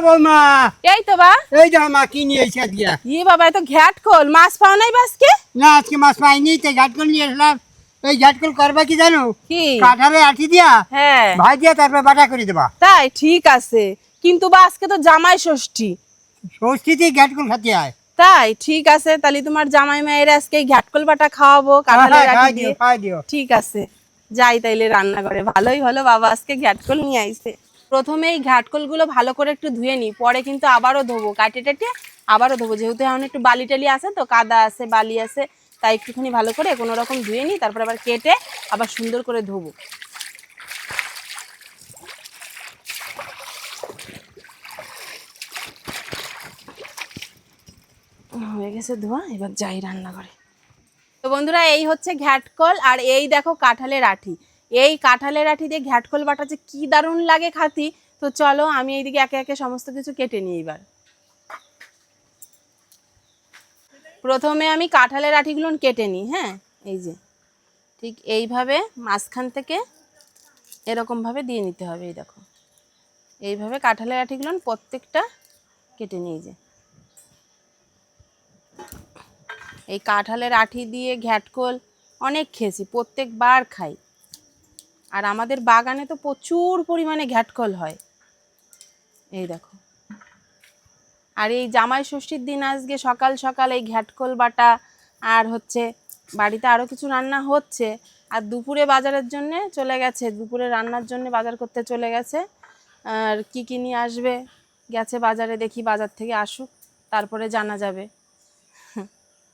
বৌমা এই তো বা এই যে মা কি নিয়ে এসে দিয়া ই বাবা এত ঘ্যাটকল মাছ পাও নাই বাসকে না আজকে মাছ পাইনি তাই ঝাটকল নিয়ে এসলাম। এই ঝাটকল করবা কি জানো? কি কাঁঠালে আঠি দিয়া হ্যাঁ ভাজিয়া তারপর বাটা করে দেবা। তাই ঠিক আছে কিন্তু বা আজকে তো জামাই ষষ্ঠী ষষ্ঠীতে ঝাটকল খাতে হয়। তাই ঠিক আছে তাহলে তোমার জামাই মায়ের আজকে এই ঘ্যাটকল বাটা খাওয়াবো কাঁঠালের আঠি দিয়ে খাই দিও। ঠিক আছে যাই তাইলে রান্না করে ভালোই হলো বাবা আজকে ঘ্যাটকল নিয়ে আইছে। প্রথমে এই ঘ্যাটকলগুলো ভালো করে একটু ধুয়ে নিই পরে কিন্তু আবারও ধোবো কাটে টাটে আবারও ধোবো যেহেতু এখন একটু বালি টালি আছে তো কাদা আছে বালি আছে তাই একটুখানি ভালো করে কোনো রকম ধুয়ে নিই তারপর আবার কেটে আবার সুন্দর করে ধোবো। হয়ে গেছে ধোয়া এবার যাই রান্না করে। তো বন্ধুরা এই হচ্ছে ঘ্যাটকল আর এই দেখো কাঁঠালের আঠি। এই কাঁঠালের আঠি দিয়ে ঘ্যাটকল বাটা যে কি দারুণ লাগে খাতি। তো চলো আমি এইদিকে একে একে সমস্ত কিছু কেটে নিই। এবার প্রথমে আমি কাঁঠালের আঠিগুলো কেটে নিই। হ্যাঁ এই যে ঠিক এইভাবে মাঝখান থেকে এরকমভাবে দিয়ে নিতে হবে। এই দেখো এইভাবে কাঁঠালের আঠিগুলো প্রত্যেকটা কেটে নিই। যে এই কাঁঠালের আঠি দিয়ে ঘ্যাটকল অনেক খেয়েছি প্রত্যেকবার খাই আর আমাদের বাগানে তো প্রচুর পরিমাণে ঘ্যাটকল হয়। এই দেখো আর এই জামাই ষষ্ঠীর দিন আজকে সকাল সকাল এই ঘ্যাটকল বাটা আর হচ্ছে বাড়িতে আরও কিছু রান্না হচ্ছে আর দুপুরে বাজারের জন্যে চলে গেছে দুপুরে রান্নার জন্য বাজার করতে চলে গেছে। আর কি নিয়ে আসবে গেছে বাজারে দেখি বাজার থেকে আসুক তারপরে জানা যাবে।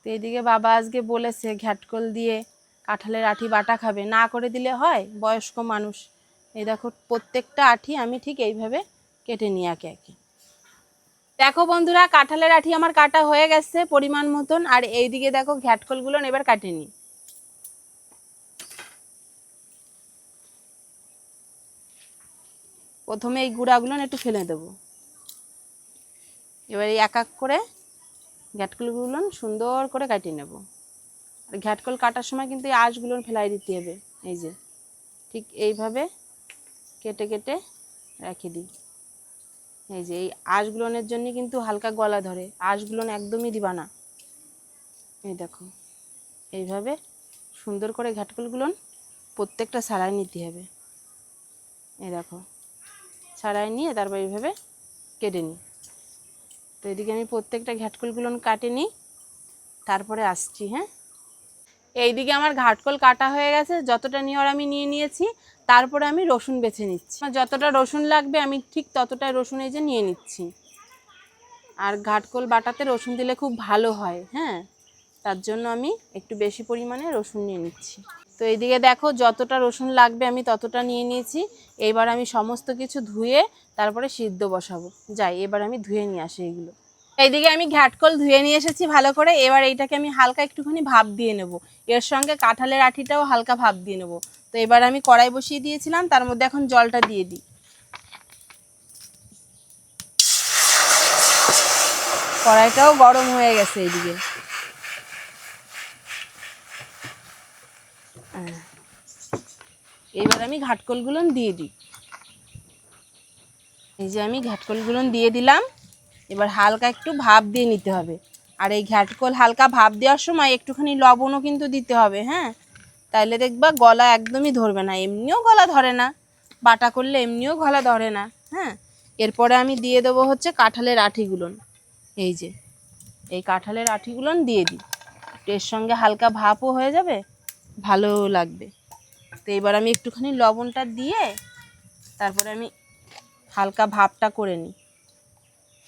তো এইদিকে বাবা আজকে বলেছে ঘ্যাটকল দিয়ে কাঁঠালের আঠি বাটা খাবে না করে দিলে হয় বয়স্ক মানুষ। এই দেখো প্রত্যেকটা আঠি আমি ঠিক এইভাবে কেটে নিই একে একে। দেখো বন্ধুরা কাঁঠালের আঠি আমার কাটা হয়ে গেছে পরিমাণ মতন আর এইদিকে দেখো ঘ্যাটকলগুলো এবার কাটে নিই। প্রথমে এই গুঁড়াগুলো একটু ফেলে দেবো। এবার এই এক এক করে ঘ্যাটকলগুলো সুন্দর করে কাটিয়ে নেব। আর ঘ্যাটকল কাটার সময় কিন্তু এই আঁশগুলো ফেলাই দিতে হবে। এই যে ঠিক এইভাবে কেটে কেটে রেখে দিই। এই যে এই আঁশগুলোনের জন্য কিন্তু হালকা গলা ধরে আঁশগুলো একদমই দিবা না। এই দেখো এইভাবে সুন্দর করে ঘ্যাটকলগুলো প্রত্যেকটা ছাড়াই নিতে হবে। এই দেখো ছাড়াই নিয়ে তারপর এইভাবে কেটে নিই। তো এদিকে আমি প্রত্যেকটা ঘ্যাটকলগুলো কাটে নিই তারপরে আসছি। হ্যাঁ এইদিকে আমার ঘ্যাটকল কাটা হয়ে গেছে যতটা নেওয়ার আমি নিয়ে নিয়েছি। তারপরে আমি রসুন বেছে নিচ্ছি যতটা রসুন লাগবে আমি ঠিক ততটাই রসুন এই যে নিয়ে নিচ্ছি। আর ঘ্যাটকল বাটাতে রসুন দিলে খুব ভালো হয়। হ্যাঁ তার জন্য আমি একটু বেশি পরিমাণে রসুন নিয়ে নিচ্ছি। তো এইদিকে দেখো যতটা রসুন লাগবে আমি ততটা নিয়ে নিয়েছি। এবার আমি সমস্ত কিছু ধুয়ে তারপরে সিদ্ধ বসাবো। যাই এবার আমি ধুয়ে নিয়ে আসি এগুলো। এইদিকে আমি ঘ্যাটকল ধুয়ে নিয়ে এসেছি ভালো করে। এবার এইটাকে আমি হালকা একটুখানি ভাপ দিয়ে নেব। এর সঙ্গে কাঁঠালের আঠিটাও হালকা ভাপ দিয়ে নেব। তো এবার আমি কড়াই বসিয়ে দিয়েছিলাম তার মধ্যে এখন জলটা দিয়ে দিই। কড়াইটাও গরম হয়ে গেছে। এইদিকে এবার আমি ঘ্যাটকলগুলো দিয়ে দিই। এই যে আমি ঘ্যাটকলগুলো দিয়ে দিলাম। এবার হালকা একটু ভাপ দিয়ে নিতে হবে। আর এই ঘ্যাটকল হালকা ভাপ দেওয়ার সময় একটুখানি লবণও কিন্তু দিতে হবে। হ্যাঁ তাইলে দেখবা গলা একদমই ধরবে না। এমনিও গলা ধরে না বাটা করলে এমনিও গলা ধরে না। হ্যাঁ এরপরে আমি দিয়ে দেবো হচ্ছে কাঁঠালের আঠিগুলো। এই যে এই কাঁঠালের আঠিগুলো দিয়ে দিই। এর সঙ্গে হালকা ভাপও হয়ে যাবে ভালো লাগবে। তো এবার আমি একটুখানি লবণটা দিয়ে তারপরে আমি হালকা ভাপটা করে নিই।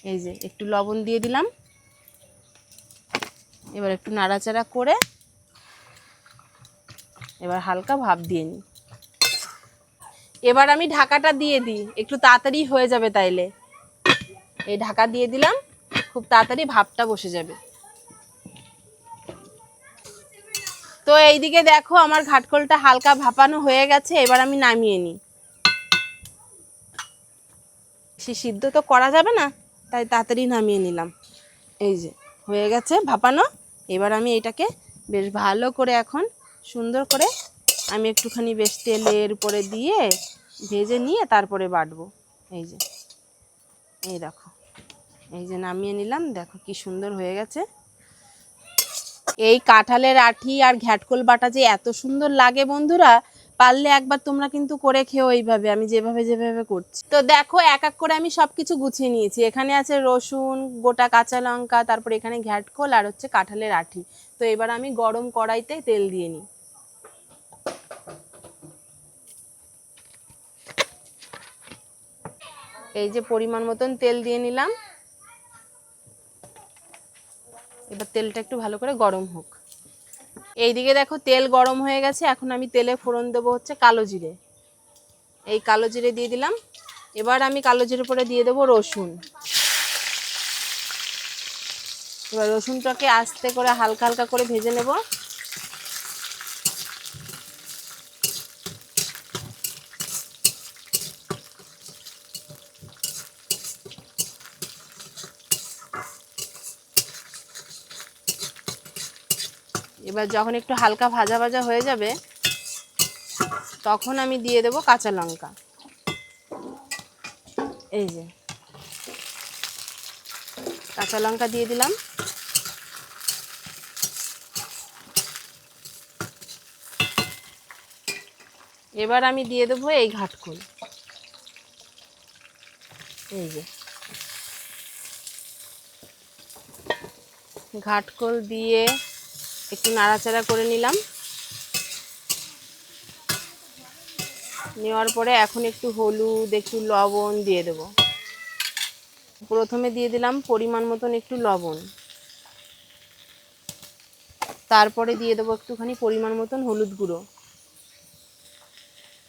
এই যে একটু লবণ দিয়ে দিলাম। এবার একটু নাড়াচাড়া করে এবার হালকা ভাপ দিয়ে নিই। এবার আমি ঢাকাটা দিয়ে দিই একটু তাড়াতাড়ি হয়ে যাবে তাইলে। এই ঢাকা দিয়ে দিলাম খুব তাড়াতাড়ি ভাপটা বসে যাবে। তো এইদিকে দেখো আমার ঘ্যাটকলটা হালকা ভাপানো হয়ে গেছে। এবার আমি নামিয়ে নিই। সে সিদ্ধ তো করা যাবে না তাই তাড়াতাড়ি নামিয়ে নিলাম। এই যে হয়ে গেছে ভাপানো। এবার আমি এটাকে বেশ ভালো করে এখন সুন্দর করে আমি একটুখানি বেশ তেলের উপরে দিয়ে ভেজে নিয়ে তারপরে বাটবো। এই যে এই দেখো, এই যে নামিয়ে নিলাম, দেখো কি সুন্দর হয়ে গেছে। এই কাঁঠালের আঠি আর ঘ্যাটকল বাটা যে এত সুন্দর লাগে বন্ধুরা, পারলে একবার তোমরা কিন্তু করে খেও এইভাবে, আমি যেভাবে করছি। তো দেখো এক এক করে আমি সবকিছু গুছিয়ে নিয়েছি। এখানে আছে রসুন, গোটা কাঁচা লঙ্কা, তারপর এখানে ঘ্যাটকল আর হচ্ছে কাঁঠালের আঠি। তো এবার আমি গরম কড়াইতে তেল দিয়ে নিই। এই যে পরিমাণ মতন তেল দিয়ে নিলাম। এবার তেলটা একটু ভালো করে গরম হোক। এইদিকে দেখো তেল গরম হয়ে গেছে, এখন আমি তেলে ফোড়ন দেবো হচ্ছে কালো জিরে। এই কালো জিরে দিয়ে দিলাম। এবার আমি কালো জিরে পরে দিয়ে দেবো রসুন। এবার রসুনটাকে আস্তে করে হালকা হালকা করে ভেজে নেব। এবার যখন একটু হালকা ভাজা ভাজা হয়ে যাবে, তখন আমি দিয়ে দেবো কাঁচা লঙ্কা। এই যে কাঁচা লঙ্কা দিয়ে দিলাম। এবার আমি দিয়ে দেবো এই ঘাটকল। এই যে ঘাটকল দিয়ে একটু নাড়াচাড়া করে নিলাম। নেওয়ার পরে এখন একটু হলুদ, একটু লবণ দিয়ে দেব। প্রথমে দিয়ে দিলাম পরিমাণ মতন একটু লবণ, তারপরে দিয়ে দেবো একটুখানি পরিমাণ মতন হলুদ গুঁড়ো।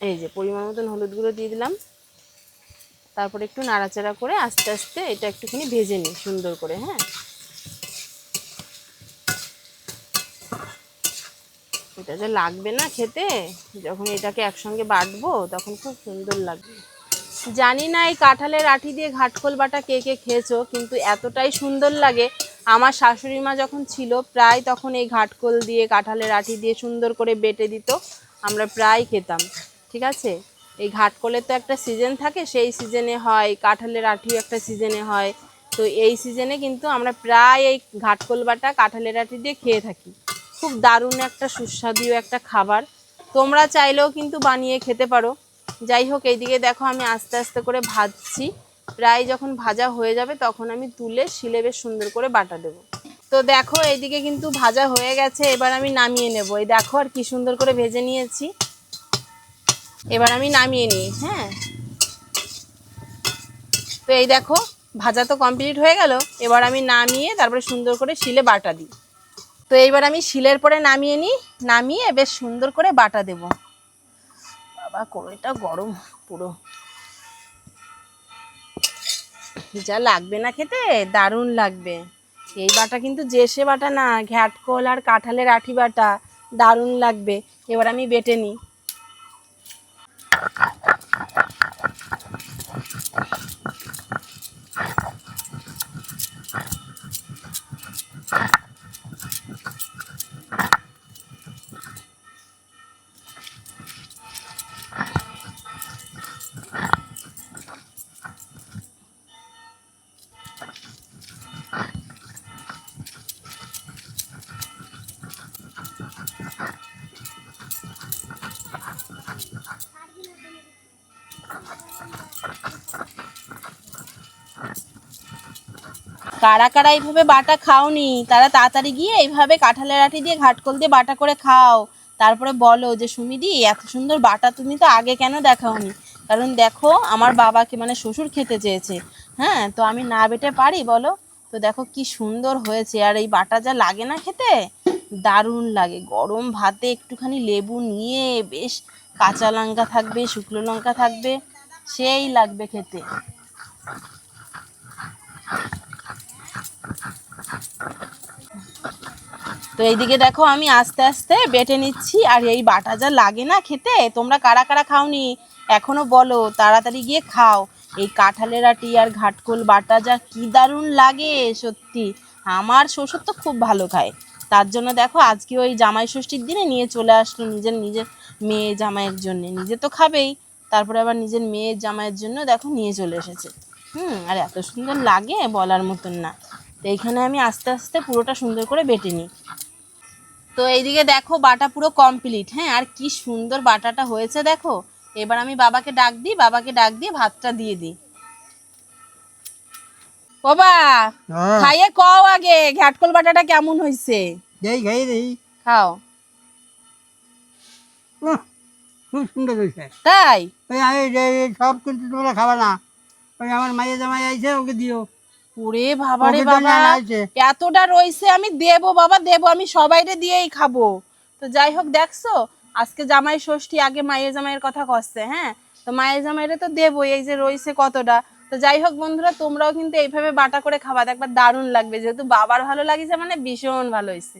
এই যে পরিমাণ মতন হলুদ গুঁড়ো দিয়ে দিলাম। তারপরে একটু নাড়াচাড়া করে আস্তে আস্তে এটা একটুখানি ভেজে নিই সুন্দর করে। হ্যাঁ, এটা যে লাগবে না খেতে, যখন এটাকে একসঙ্গে বাটবো তখন খুব সুন্দর লাগবে। জানি না এই কাঁঠালের আঠি দিয়ে ঘাটকল বাটা কে কে খেয়েছো, কিন্তু এতটাই সুন্দর লাগে। আমার শাশুড়ি মা যখন ছিল প্রায় তখন এই ঘাটকল দিয়ে কাঁঠালের আঠি দিয়ে সুন্দর করে বেটে দিত, আমরা প্রায় খেতাম। ঠিক আছে, এই ঘাটকলের তো একটা সিজন থাকে, সেই সিজনে হয়, কাঁঠালের আঠিও একটা সিজনে হয়। তো এই সিজনে কিন্তু আমরা প্রায় এই ঘাটকল বাটা কাঁঠালের আঠি দিয়ে খেয়ে থাকি। খুব দারুণ একটা সুস্বাদু একটা খাবার, তোমরা চাইলেও কিন্তু বানিয়ে খেতে পারো। যাই হোক, এইদিকে দেখো আমি আস্তে আস্তে করে ভাজছি। প্রায় যখন ভাজা হয়ে যাবে তখন আমি তুলে শিলে বেশ সুন্দর করে বাটা দেবো। তো দেখো এইদিকে কিন্তু ভাজা হয়ে গেছে, এবার আমি নামিয়ে নেব। এই দেখো আর কি সুন্দর করে ভেজে নিয়েছি। এবার আমি নামিয়ে নিই। হ্যাঁ, তো এই দেখো ভাজা তো কমপ্লিট হয়ে গেল। এবার আমি নামিয়ে তারপরে সুন্দর করে শিলে বাটা দিই। তো এইবার আমি শিলের পরে নামিয়ে নিই, নামিয়ে বেশ সুন্দর করে বাটা দেব। বাবা কড়াইটা গরম পুরো, যা লাগবে না খেতে, দারুণ লাগবে। এই বাটা কিন্তু যে সে বাটা না, ঘ্যাটকল আর কাঁঠালের আঠি বাটা, দারুণ লাগবে। এবার আমি বেটে নিই। কারা কারা এইভাবে বাটা খাওনি, তারা তাড়াতাড়ি গিয়ে এইভাবে কাঁঠালের আঠি দিয়ে ঘাটকল দিয়ে বাটা করে খাও। তারপরে বলো যে সুমিদি এত সুন্দর বাটা তুমি তো আগে কেন দেখাওনি। কারণ দেখো আমার বাবাকে মানে শ্বশুর খেতে চেয়েছে। হ্যাঁ, তো আমি না বেটে পারি বলো? তো দেখো কি সুন্দর হয়েছে, আর এই বাটা যা লাগে না খেতে, দারুণ লাগে। গরম ভাতে একটুখানি লেবু নিয়ে বেশ, কাঁচা লঙ্কা থাকবে, শুকনো লঙ্কা থাকবে, সেই লাগবে খেতে। তো এইদিকে দেখো আমি আস্তে আস্তে বেটে নিচ্ছি, আর এই বাটা যা লাগে না খেতে, তোমরা কারা কারা খাওনি এখনো বলো, তাড়াতাড়ি গিয়ে খাও। এই কাঁঠালের আটি আর ঘাটকল বাটা যা কি দারুণ লাগে সত্যি। আমার শ্বশুর তো খুব ভালো খায়, তার জন্য দেখো আজকে ওই জামাই ষষ্ঠীর দিনে নিয়ে চলে আসলো নিজের নিজের মেয়ে জামাইয়ের জন্য। নিজে তো খাবেই, তারপরে আবার নিজের মেয়ের জামাইয়ের জন্য দেখো নিয়ে চলে এসেছে। আর এত সুন্দর লাগে বলার মতন না। তো এইখানে আমি আস্তে আস্তে পুরোটা সুন্দর করে বেটে নিই। তো এইদিকে দেখো বাটা পুরো কমপ্লিট। হ্যাঁ, আর কি সুন্দর বাটাটা হয়েছে দেখো। এবার আমি বাবাকে ডাক দিই, বাবাকে ডাক দিয়ে ভাতটা দিয়ে দিই। বাবা হ্যাঁ খাইয়ে কও আগে ঘ্যাটকল বাটাটা কেমন হয়েছে। দেই খাই দেই। খাও। খুব সুন্দর হয়েছে। তাই? ওই আমি সব কিন্তু তোমরা খাবা না, ওই আমার মাইয়া জামাই আইছে ওকে দিও। ওরে বাবা রে ওকে তো বাবা, না আছে। এতটা রইছে, আমি দেবো বাবা দেবো, আমি সবাইরে দিয়েই খাবো। তো যাই হোক দেখছো, আজকে জামাই ষষ্ঠী, আগে মায়ের জামাইয়ের কথা কচ্ছে। হ্যাঁ, তো মায়ের জামাইরে তো দেবো, এই যে রইছে কতটা। তো যাই হোক বন্ধুরা, তোমরাও কিন্তু এইভাবে বাটা করে খাবা, দেখবা দারুণ লাগবে। যেহেতু বাবার ভালো লাগিছে মানে ভীষণ ভালো হয়েছে।